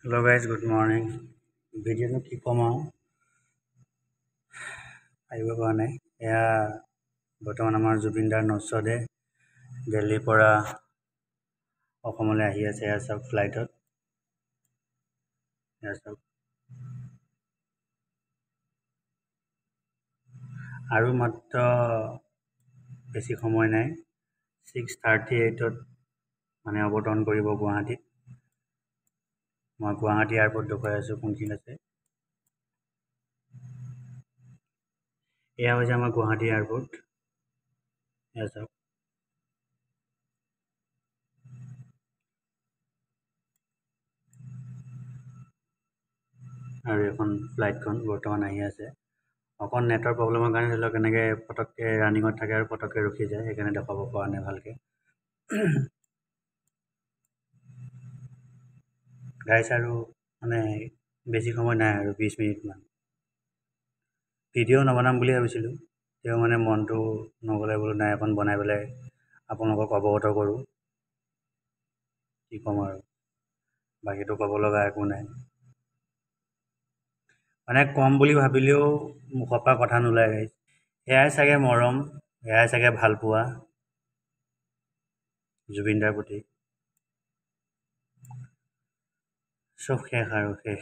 Hello guys, good morning. ভিডিঅ'নো কি ক'ম আৰু আহিব পৰা নাই। এয়া বৰ্তমান আমাৰ জুবিনদাৰ নচদে দিল্লীৰ পৰা অসমলৈ আহি আছে। এয়া চাওক ফ্লাইটত, এয়া চাওক। আৰু মাত্ৰ বেছি সময় নাই, 6:38 মানে অৱতৰণ কৰিব গুৱাহাটীত। মই গুৱাহাটী এয়াৰপৰ্ট দেখুৱাই আছোঁ কোনখিনিত আছে। এয়া হৈছে আমাৰ গুৱাহাটী এয়াৰপৰ্ট, এয়া চাওক। আৰু এখন ফ্লাইটখন বৰ্তমান আহি আছে। অকণ নেটৰ প্ৰব্লেমৰ কাৰণে ধৰি লওক এনেকৈ পটককৈ ৰানিঙত থাকে আৰু পটককৈ ৰখি যায়, সেইকাৰণে দেখাব পৰা নাই ভালকৈ। গাইছ আৰু মানে বেছি সময় নাই আৰু 20 মিনিটমান। ভিডিঅ' নবনাম বুলি ভাবিছিলোঁ, তেওঁ মানে মনটো নগ'লে বোলো নাই, এখন বনাই পেলাই আপোনালোকক অৱগত কৰোঁ। কি ক'ম আৰু, বাকীটো ক'ব লগা একো নাই। মানে কম বুলি ভাবিলেও মুখৰ পৰা কথা নোলায়। এয়াই চাগে মৰম, এয়াই চাগে ভালপোৱা জুবিনদাৰ প্ৰতি। চব শেষ আৰু শেষ,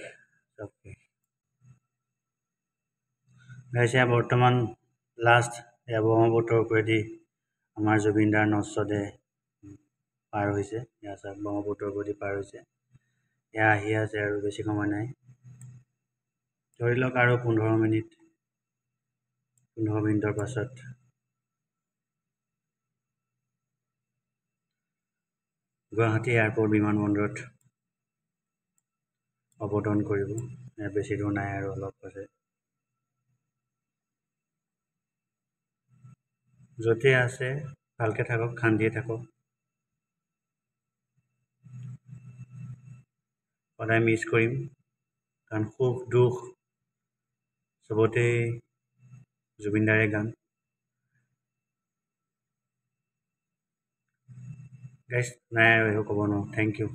চব শেষ। গাইছে বৰ্তমান লাষ্ট এয়া ব্ৰহ্মপুত্ৰৰ ওপৰেদি আমাৰ জুবিনদাৰ নচদে পাৰ হৈছে। এয়া চাওক, ব্ৰহ্মপুত্ৰৰ ওপৰেদি পাৰ হৈছে। এয়া আহি আছে আৰু বেছি সময় নাই, ধৰি লওক আৰু 15 মিনিটৰ পাছত গুৱাহাটী এয়াৰপৰ্ট বিমানবন্দৰত অৱতৰণ কৰিব। বেছি দূৰ নাই আৰু অলপ আছে। য'তে আছে ভালকৈ থাকক, শান্তিয়ে থাকক। সদায় মিছ কৰিম, কাৰণ সুখ দুখ চবতেই জুবিনদাৰে গান। গাইছ নাই আৰু একো ক'ব নোৱাৰোঁ। Thank U.